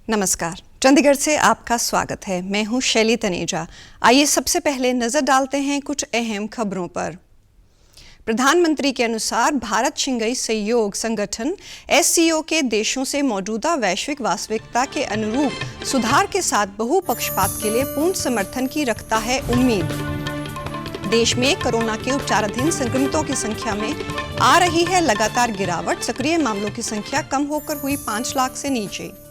नमस्कार, चंडीगढ़ से आपका स्वागत है। मैं हूं शैली तनेजा। आइए सबसे पहले नजर डालते हैं कुछ अहम खबरों पर। प्रधानमंत्री के अनुसार भारत शंघाई सहयोग संगठन (SCO) के देशों से मौजूदा वैश्विक वास्तविकता के अनुरूप सुधार के साथ बहुपक्षपात के लिए पूर्ण समर्थन की रखता है उम्मीद। देश में कोरोना के उपचाराधीन संक्रमितों की संख्या में आ रही है लगातार गिरावट। सक्रिय मामलों की संख्या कम होकर हुई 5 लाख से नीचे।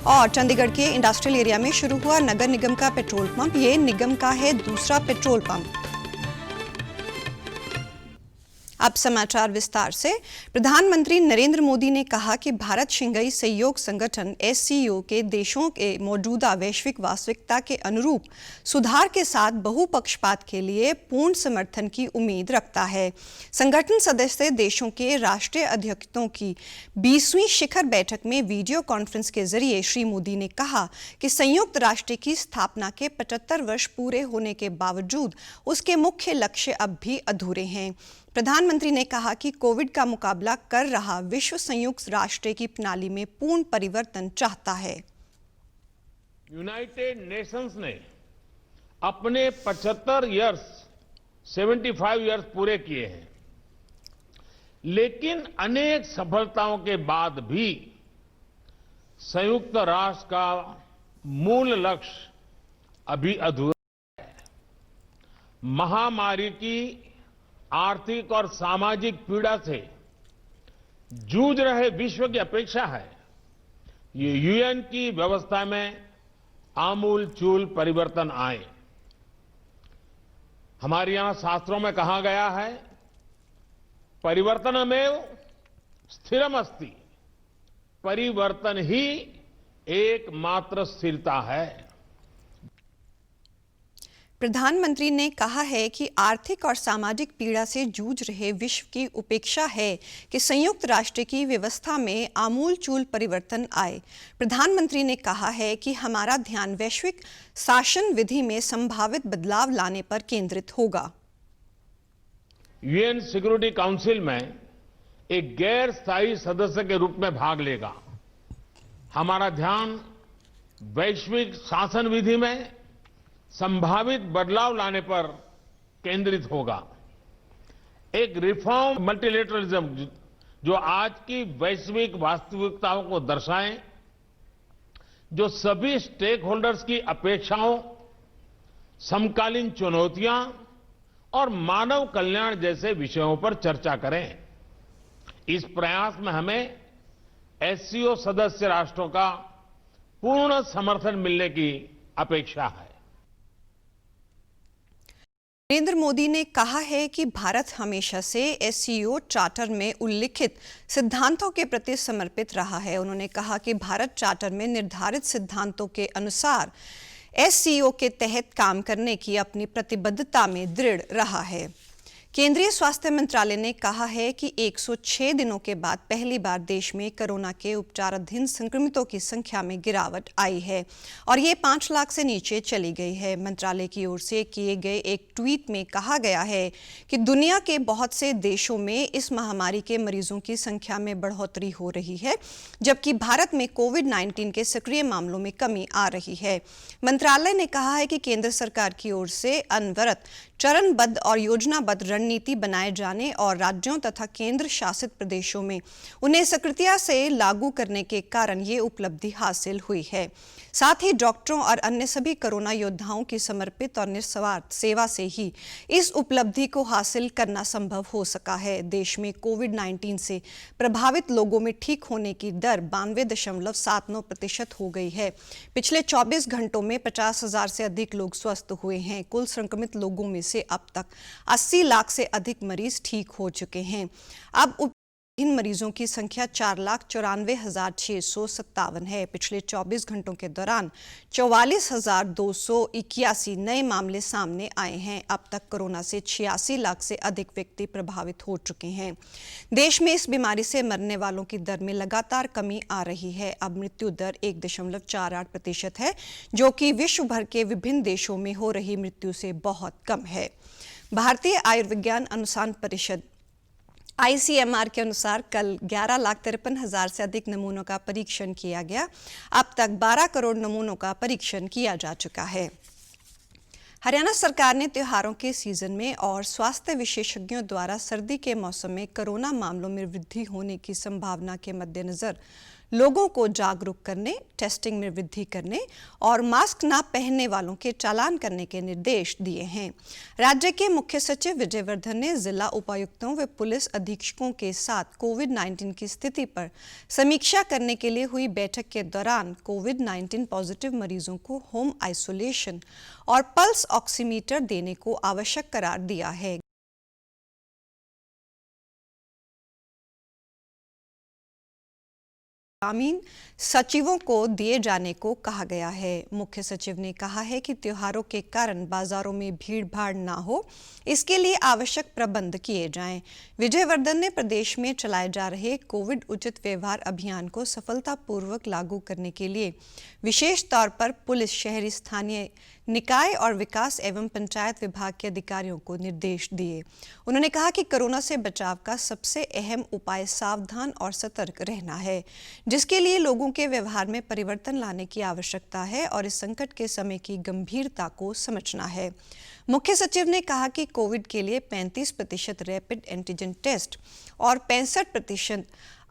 और चंडीगढ़ के इंडस्ट्रियल एरिया में शुरू हुआ नगर निगम का पेट्रोल पंप। ये निगम का है दूसरा पेट्रोल पंप। अब समाचार विस्तार से। प्रधानमंत्री नरेंद्र मोदी ने कहा कि भारत शंघाई सहयोग संगठन (SCO) के देशों के मौजूदा वैश्विक वास्तविकता के अनुरूप सुधार के साथ बहुपक्षपात के लिए पूर्ण समर्थन की उम्मीद रखता है। संगठन सदस्य देशों के राष्ट्रीय अध्यक्षों की 20वीं शिखर बैठक में वीडियो कॉन्फ्रेंस के जरिए श्री मोदी ने कहा कि संयुक्त राष्ट्र की स्थापना के 75 वर्ष पूरे होने के बावजूद उसके मुख्य लक्ष्य अब भी अधूरे हैं। प्रधानमंत्री ने कहा कि कोविड का मुकाबला कर रहा विश्व संयुक्त राष्ट्र की प्रणाली में पूर्ण परिवर्तन चाहता है। यूनाइटेड नेशंस ने अपने 75 इयर्स पूरे किए हैं, लेकिन अनेक सफलताओं के बाद भी संयुक्त राष्ट्र का मूल लक्ष्य अभी अधूरा है। महामारी की आर्थिक और सामाजिक पीड़ा से जूझ रहे विश्व की अपेक्षा है ये यूएन की व्यवस्था में आमूलचूल परिवर्तन आए। हमारे यहां शास्त्रों में कहा गया है, परिवर्तनमेव स्थिरमस्ति, परिवर्तन ही एकमात्र स्थिरता है। प्रधानमंत्री ने कहा है कि आर्थिक और सामाजिक पीड़ा से जूझ रहे विश्व की उपेक्षा है कि संयुक्त राष्ट्र की व्यवस्था में आमूलचूल परिवर्तन आए। प्रधानमंत्री ने कहा है कि हमारा ध्यान वैश्विक शासन विधि में संभावित बदलाव लाने पर केंद्रित होगा। यूएन सिक्योरिटी काउंसिल में एक गैर स्थायी सदस्य के रूप में भाग लेगा। हमारा ध्यान वैश्विक शासन विधि में संभावित बदलाव लाने पर केंद्रित होगा। एक रिफॉर्म मल्टीलेटरलिज्म जो आज की वैश्विक वास्तविकताओं को दर्शाए, जो सभी स्टेक होल्डर्स की अपेक्षाओं, समकालीन चुनौतियां और मानव कल्याण जैसे विषयों पर चर्चा करें। इस प्रयास में हमें SCO सदस्य राष्ट्रों का पूर्ण समर्थन मिलने की अपेक्षा है। नरेंद्र मोदी ने कहा है कि भारत हमेशा से SCO चार्टर में उल्लिखित सिद्धांतों के प्रति समर्पित रहा है। उन्होंने कहा कि भारत चार्टर में निर्धारित सिद्धांतों के अनुसार SCO के तहत काम करने की अपनी प्रतिबद्धता में दृढ़ रहा है। केंद्रीय स्वास्थ्य मंत्रालय ने कहा है कि 106 दिनों के बाद पहली बार देश में कोरोना के उपचाराधीन संक्रमितों की संख्या में गिरावट आई है और ये 5 लाख से नीचे चली गई है। मंत्रालय की ओर से किए गए एक ट्वीट में कहा गया है कि दुनिया के बहुत से देशों में इस महामारी के मरीजों की संख्या में बढ़ोतरी हो रही है, जबकि भारत में कोविड-19 के सक्रिय मामलों में कमी आ रही है। मंत्रालय ने कहा है कि केंद्र सरकार की ओर से अनवरत चरणबद्ध और योजनाबद्ध रणनीति बनाए जाने और राज्यों तथा केंद्र शासित प्रदेशों में उन्हें सक्रियता से लागू करने के कारण ये उपलब्धि हासिल हुई है। साथ ही डॉक्टरों और अन्य सभी कोरोना योद्धाओं की समर्पित और निस्वार्थ सेवा से ही इस उपलब्धि को हासिल करना संभव हो सका है। देश में कोविड-19 से प्रभावित लोगों में ठीक होने की दर 92.79% हो गई है। पिछले 24 घंटों में 50,000 से अधिक लोग स्वस्थ हुए हैं। कुल संक्रमित लोगों में से अब तक 80 लाख से अधिक मरीज ठीक हो चुके हैं। अब इन मरीजों की संख्या 4,94,657 है। पिछले 24 घंटों के दौरान 44,281 नए मामले सामने आए हैं। अब तक कोरोना से 86 लाख से अधिक व्यक्ति प्रभावित हो चुके हैं। देश में इस बीमारी से मरने वालों की दर में लगातार कमी आ रही है। अब मृत्यु दर 1.48% है, जो कि विश्व भर के विभिन्न देशों में हो रही मृत्यु से बहुत कम है। भारतीय आयुर्विज्ञान अनुसंधान परिषद आईसीएमआर के अनुसार कल 11,53,000 से अधिक नमूनों का परीक्षण किया गया। अब तक 12 करोड़ नमूनों का परीक्षण किया जा चुका है। हरियाणा सरकार ने त्योहारों के सीजन में और स्वास्थ्य विशेषज्ञों द्वारा सर्दी के मौसम में कोरोना मामलों में वृद्धि होने की संभावना के मद्देनजर लोगों को जागरूक करने, टेस्टिंग में वृद्धि करने और मास्क न पहनने वालों के चालान करने के निर्देश दिए हैं। राज्य के मुख्य सचिव विजय वर्धन ने जिला उपायुक्तों व पुलिस अधीक्षकों के साथ कोविड-19 की स्थिति पर समीक्षा करने के लिए हुई बैठक के दौरान कोविड-19 पॉजिटिव मरीजों को होम आइसोलेशन और पल्स ऑक्सीमीटर देने को आवश्यक करार दिया है। ग्रामीण सचिवों को दिए जाने को कहा गया है। मुख्य सचिव ने कहा है कि त्योहारों के कारण बाजारों में भीड़ भाड़ ना हो, इसके लिए आवश्यक प्रबंध किए जाएं। विजय वर्धन ने प्रदेश में चलाए जा रहे कोविड उचित व्यवहार अभियान को सफलतापूर्वक लागू करने के लिए विशेष तौर पर पुलिस, शहरी स्थानीय निकाय और विकास एवं पंचायत विभाग के अधिकारियों को निर्देश दिए। उन्होंने कहा कि कोरोना से बचाव का सबसे अहम उपाय सावधान और सतर्क रहना है, जिसके लिए लोगों के व्यवहार में परिवर्तन लाने की आवश्यकता है और इस संकट के समय की गंभीरता को समझना है। मुख्य सचिव ने कहा कि कोविड के लिए 35% रैपिड एंटीजन टेस्ट और 65%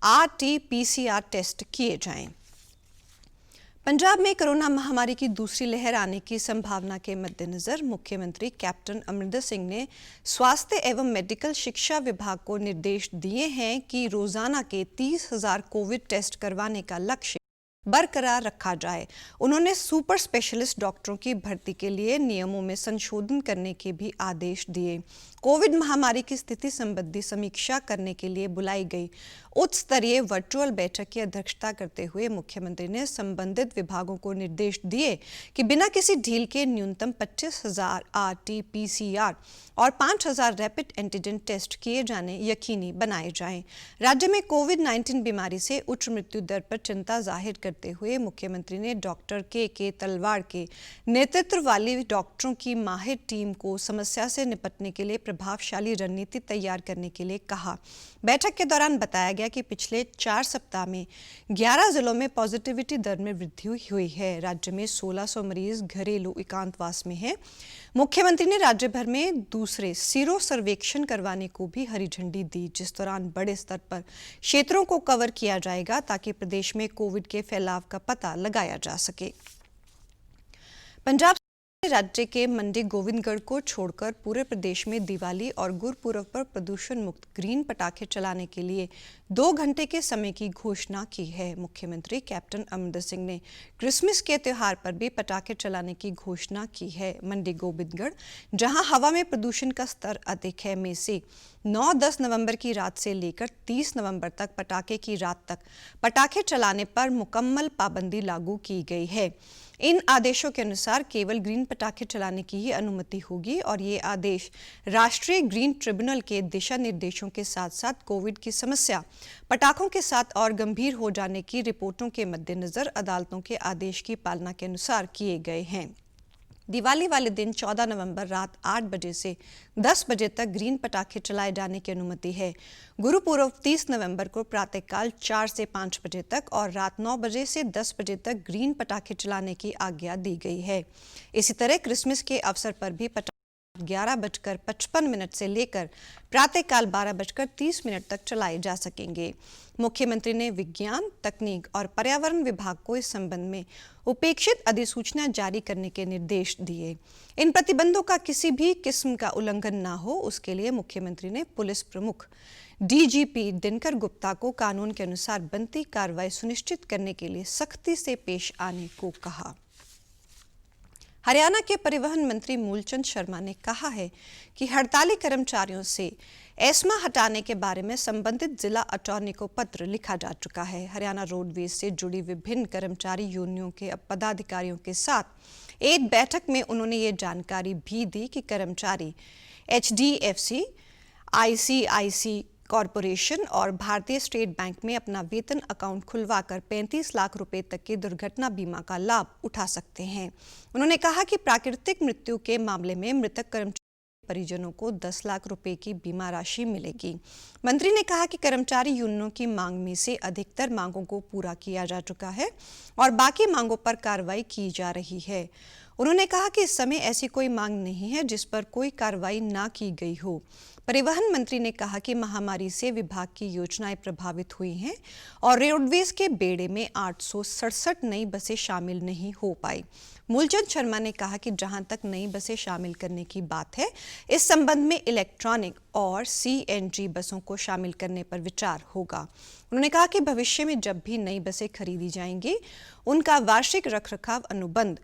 RT-PCR टेस्ट किए जाएं। पंजाब में कोरोना महामारी की दूसरी लहर आने की संभावना के मद्देनजर मुख्यमंत्री कैप्टन अमरिंदर सिंह ने स्वास्थ्य एवं मेडिकल शिक्षा विभाग को निर्देश दिए हैं कि रोजाना के 30,000 कोविड टेस्ट करवाने का लक्ष्य बरकरार रखा जाए। उन्होंने सुपर स्पेशलिस्ट डॉक्टरों की भर्ती के लिए नियमों में संशोधन करने के भी आदेश दिए। कोविड महामारी की स्थिति संबंधी समीक्षा करने के लिए बुलाई गई उच्च स्तरीय वर्चुअल बैठक की अध्यक्षता करते हुए मुख्यमंत्री ने संबंधित विभागों को निर्देश दिए कि बिना किसी ढील के न्यूनतम 25,000 RT-PCR और 5,000 रैपिड एंटीजन टेस्ट किए जाने यकीनी बनाए जाएं। राज्य में कोविड-19 बीमारी से उच्च मृत्यु दर पर चिंता जाहिर करते हुए मुख्यमंत्री ने डॉक्टर के तलवाड़ के नेतृत्व वाली डॉक्टरों की माहिर टीम को समस्या से निपटने के लिए प्रभावशाली रणनीति तैयार करने के लिए कहा। बैठक के दौरान बताया गया कि पिछले 4 सप्ताह में 11 जिलों में पॉजिटिविटी दर में वृद्धि हुई है। राज्य में 1600 मरीज घरेलू एकांतवास में हैं। मुख्यमंत्री ने राज्य भर में दूसरे सीरो सर्वेक्षण करवाने को भी हरी झंडी दी, जिस दौरान बड़े स्तर पर क्षेत्रों को कवर किया जाएगा ताकि प्रदेश में कोविड के फैलाव का पता लगाया जा सके। पंजाब राज्य के मंडी गोविंदगढ़ को छोड़कर पूरे प्रदेश में दिवाली और गुरपुरब पर प्रदूषण मुक्त ग्रीन पटाखे चलाने के लिए 2 घंटे के समय की घोषणा की है। मुख्यमंत्री कैप्टन अमरिंदर सिंह ने क्रिसमस के त्यौहार पर भी पटाखे चलाने की घोषणा की है। मंडी गोविंदगढ़, जहां हवा में प्रदूषण का स्तर अधिक है, में से 9-10 नवंबर की रात से लेकर 30 नवंबर तक पटाखे की रात तक पटाखे चलाने पर मुकम्मल पाबंदी लागू की गई है। इन आदेशों के अनुसार केवल ग्रीन पटाखे चलाने की ही अनुमति होगी और ये आदेश राष्ट्रीय ग्रीन ट्रिब्यूनल के दिशा निर्देशों के साथ साथ कोविड की समस्या पटाखों के साथ और गंभीर हो जाने की रिपोर्टों के मद्देनजर अदालतों के आदेश की पालना के अनुसार किए गए हैं। दिवाली वाले दिन 14 नवंबर रात 8 बजे से 10 बजे तक ग्रीन पटाखे चलाए जाने की अनुमति है। गुरुपुरब 30 नवंबर को प्रातःकाल 4 से 5 बजे तक और रात 9 बजे से 10 बजे तक ग्रीन पटाखे चलाने की आज्ञा दी गई है। इसी तरह क्रिसमस के अवसर पर भी 11:55 से लेकर प्रातःकाल 12:30 तक चलाए जा सकेंगे। मुख्यमंत्री ने विज्ञान, तकनीक और पर्यावरण विभाग को इस संबंध में उपेक्षित अधिसूचना जारी करने के निर्देश दिए। इन प्रतिबंधों का किसी भी किस्म का उल्लंघन न हो, उसके लिए मुख्यमंत्री ने पुलिस प्रमुख DGP दिनकर गुप्ता को कानून के अनुसार बनती कार्रवाई सुनिश्चित करने के लिए सख्ती से पेश आने को कहा। हरियाणा के परिवहन मंत्री मूलचंद शर्मा ने कहा है कि हड़ताली कर्मचारियों से एस्मा हटाने के बारे में संबंधित जिला अटॉर्नी को पत्र लिखा जा चुका है। हरियाणा रोडवेज से जुड़ी विभिन्न कर्मचारी यूनियनों के पदाधिकारियों के साथ एक बैठक में उन्होंने ये जानकारी भी दी कि कर्मचारी HDFC, ICICI कॉरपोरेशन और भारतीय स्टेट बैंक में अपना वेतन अकाउंट खुलवाकर 35 लाख रुपए तक के दुर्घटना बीमा का लाभ उठा सकते हैं। उन्होंने कहा कि प्राकृतिक मृत्यु के मामले में मृतक कर्मचारी परिजनों को 10 लाख रुपए की बीमा राशि मिलेगी। मंत्री ने कहा कि कर्मचारी यूनियनों की मांग में से अधिकतर मांगों को पूरा किया जा चुका है और बाकी मांगों पर कार्रवाई की जा रही है। उन्होंने कहा कि इस समय ऐसी कोई मांग नहीं है जिस पर कोई कार्रवाई ना की गई हो। परिवहन मंत्री ने कहा कि महामारी से विभाग की योजनाएं प्रभावित हुई हैं और रोडवेज के बेड़े में 867 नई बसें शामिल नहीं हो पाई। मूलचंद शर्मा ने कहा कि जहां तक नई बसें शामिल करने की बात है, इस संबंध में इलेक्ट्रॉनिक और CNG बसों को शामिल करने पर विचार होगा। उन्होंने कहा कि भविष्य में जब भी नई बसें खरीदी जाएंगी, उनका वार्षिक रखरखाव अनुबंध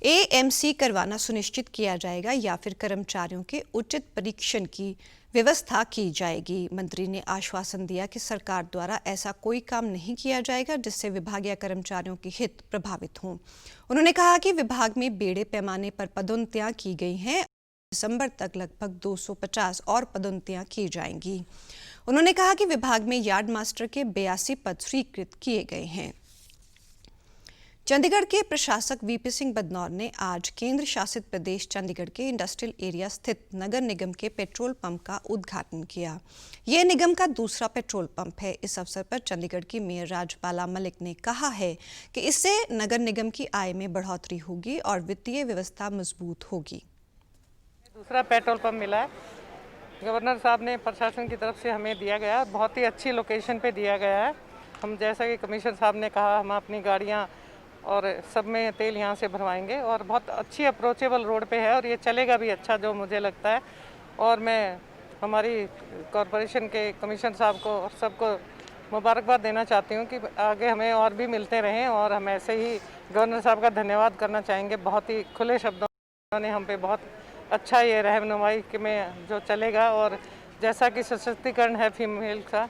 AMC करवाना सुनिश्चित किया जाएगा या फिर कर्मचारियों के उचित परीक्षण की व्यवस्था की जाएगी। मंत्री ने आश्वासन दिया कि सरकार द्वारा ऐसा कोई काम नहीं किया जाएगा जिससे विभाग या कर्मचारियों के हित प्रभावित हों। उन्होंने कहा कि विभाग में बड़े पैमाने पर पदोन्नतियां की गई हैं। दिसंबर तक लगभग 250 और पदोन्नतियां की जाएंगी। उन्होंने कहा कि विभाग में यार्ड मास्टर के 82 पद स्वीकृत किए गए हैं। चंडीगढ़ के प्रशासक VP सिंह बदनौर ने आज केंद्र शासित प्रदेश चंडीगढ़ के इंडस्ट्रियल एरिया स्थित नगर निगम के पेट्रोल पंप का उद्घाटन किया। यह निगम का दूसरा पेट्रोल पंप है। इस अवसर पर चंडीगढ़ की मेयर राजबाला मलिक ने कहा है कि इससे नगर निगम की आय में बढ़ोतरी होगी और वित्तीय व्यवस्था मजबूत होगी। दूसरा पेट्रोल पंप मिला है, गवर्नर साहब ने प्रशासन की तरफ से हमें दिया गया, बहुत ही अच्छी लोकेशन पे दिया गया है। हम जैसा कि कमिश्नर साहब ने कहा, हम अपनी गाड़ियाँ और सब में तेल यहाँ से भरवाएंगे और बहुत अच्छी अप्रोचेबल रोड पे है और ये चलेगा भी अच्छा, जो मुझे लगता है। और मैं हमारी कॉरपोरेशन के कमिश्नर साहब को और सबको मुबारकबाद देना चाहती हूँ कि आगे हमें और भी मिलते रहें और हम ऐसे ही गवर्नर साहब का धन्यवाद करना चाहेंगे। बहुत ही खुले शब्दों ने हम पे बहुत अच्छा ये रहनुमाई कि में जो चलेगा और जैसा कि सशक्तिकरण है फीमेल का,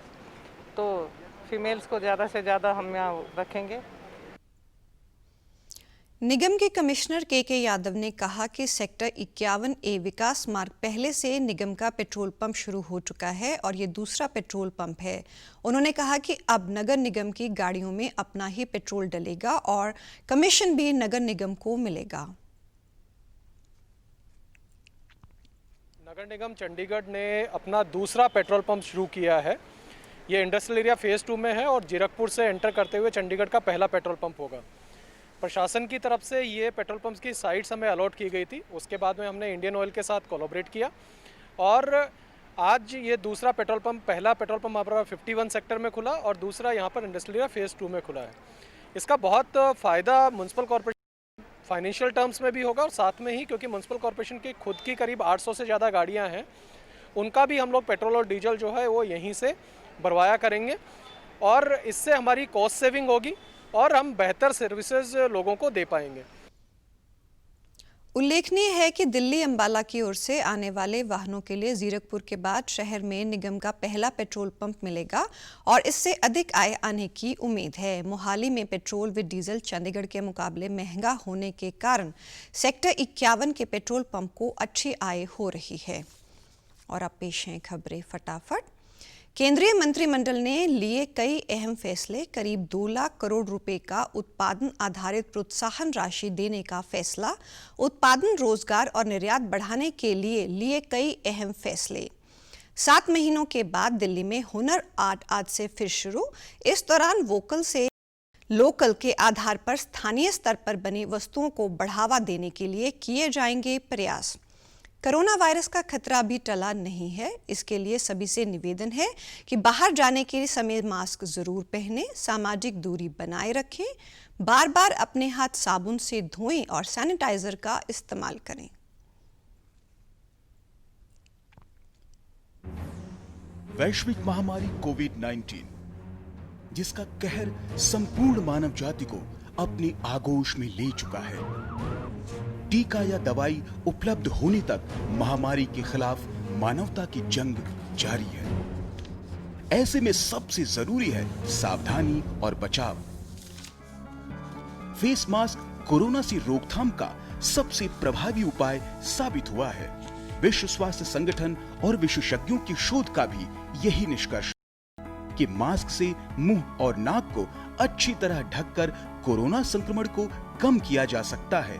तो फीमेल्स को ज़्यादा से ज़्यादा हम यहाँ रखेंगे। निगम के कमिश्नर KK यादव ने कहा कि सेक्टर 51A विकास मार्ग पहले से निगम का पेट्रोल पंप शुरू हो चुका है और ये दूसरा पेट्रोल पंप है। उन्होंने कहा कि अब नगर निगम की गाड़ियों में अपना ही पेट्रोल डलेगा और कमीशन भी नगर निगम को मिलेगा। नगर निगम चंडीगढ़ ने अपना दूसरा पेट्रोल पंप शुरू किया है। ये इंडस्ट्रियल एरिया फेज़ 2 में है और जीरकपुर से एंटर करते हुए चंडीगढ़ का पहला पेट्रोल पंप होगा। प्रशासन की तरफ से ये पेट्रोल पंप्स की साइट्स हमें अलॉट की गई थी। उसके बाद में हमने इंडियन ऑयल के साथ कोलैबोरेट किया और आज ये दूसरा पेट्रोल पंप, पहला पेट्रोल पंप हमारा 51 सेक्टर में खुला और दूसरा यहाँ पर इंडस्ट्रियल एरिया फेज़ 2 में खुला है। इसका बहुत फ़ायदा म्युनिसिपल कॉर्पोरेशन फाइनेंशियल टर्म्स में भी होगा और साथ में ही क्योंकि म्युनिसिपल कॉर्पोरेशन की खुद की करीब 800 से ज़्यादा गाड़ियाँ हैं, उनका भी हम लोग पेट्रोल और डीजल जो है वो यहीं से भरवाया करेंगे और इससे हमारी कॉस्ट सेविंग होगी और हम बेहतर सर्विसेज लोगों को दे पाएंगे। उल्लेखनीय है कि दिल्ली अंबाला की ओर से आने वाले वाहनों के लिए जीरकपुर के बाद शहर में निगम का पहला पेट्रोल पंप मिलेगा और इससे अधिक आय आने की उम्मीद है। मोहाली में पेट्रोल व डीजल चंडीगढ़ के मुकाबले महंगा होने के कारण सेक्टर 51 के पेट्रोल पंप को अच्छी आय हो रही है। और अब पेश हैं खबरें फटाफट। केंद्रीय मंत्रिमंडल ने लिए कई अहम फैसले। करीब 2 लाख करोड़ रुपए का उत्पादन आधारित प्रोत्साहन राशि देने का फैसला। उत्पादन, रोजगार और निर्यात बढ़ाने के लिए कई अहम फैसले। 7 महीनों के बाद दिल्ली में हुनर हाट आज से फिर शुरू। इस दौरान वोकल से लोकल के आधार पर स्थानीय स्तर पर बनी वस्तुओं को बढ़ावा देने के लिए किए जाएंगे प्रयास। कोरोना वायरस का खतरा अभी टला नहीं है, इसके लिए सभी से निवेदन है कि बाहर जाने के समय मास्क जरूर पहनें, सामाजिक दूरी बनाए रखें, बार बार अपने हाथ साबुन से धोएं और सैनिटाइजर का इस्तेमाल करें। वैश्विक महामारी कोविड-19 जिसका कहर संपूर्ण मानव जाति को अपनी आगोश में ले चुका है। टीका या दवाई उपलब्ध होने तक महामारी के खिलाफ मानवता की जंग जारी है। ऐसे में सबसे जरूरी है सावधानी और बचाव। फेस मास्क कोरोना से रोकथाम का सबसे प्रभावी उपाय साबित हुआ है। विश्व स्वास्थ्य संगठन और विशेषज्ञों की शोध का भी यही निष्कर्ष कि मास्क से मुंह और नाक को अच्छी तरह ढककर कोरोना संक्रमण को कम किया जा सकता है।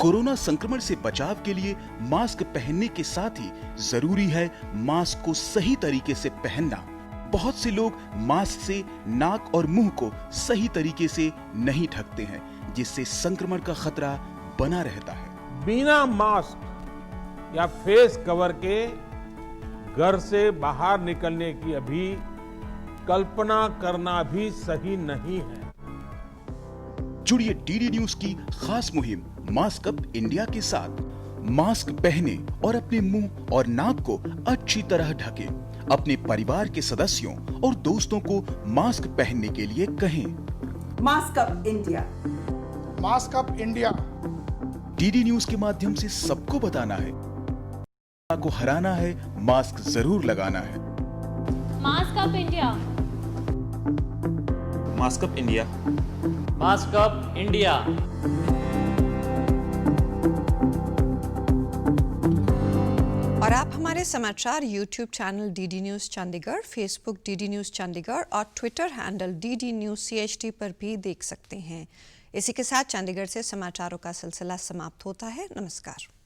कोरोना संक्रमण से बचाव के लिए मास्क पहनने के साथ ही जरूरी है मास्क को सही तरीके से पहनना। बहुत से लोग मास्क से नाक और मुंह को सही तरीके से नहीं ढकते हैं, जिससे संक्रमण का खतरा बना रहता है। बिना मास्क या फेस कवर के घर से बाहर निकलने की अभी कल्पना करना भी सही नहीं है। जुड़िए डीडी न्यूज की खास मुहिम मास्क अप इंडिया के साथ। मास्क पहने और अपने मुंह और नाक को अच्छी तरह ढकें। अपने परिवार के सदस्यों और दोस्तों को मास्क पहनने के लिए कहें। Mask up India. Mask up India. DD news के माध्यम से सबको बताना है, को हराना है, मास्क जरूर लगाना है। Mask up India. Mask up India. Mask up India. और आप हमारे समाचार YouTube channel DD News Chandigarh, Facebook DD News Chandigarh और Twitter handle DD News CHD पर भी देख सकते हैं। इसी के साथ चंडीगढ़ से समाचारों का सिलसिला समाप्त होता है। नमस्कार।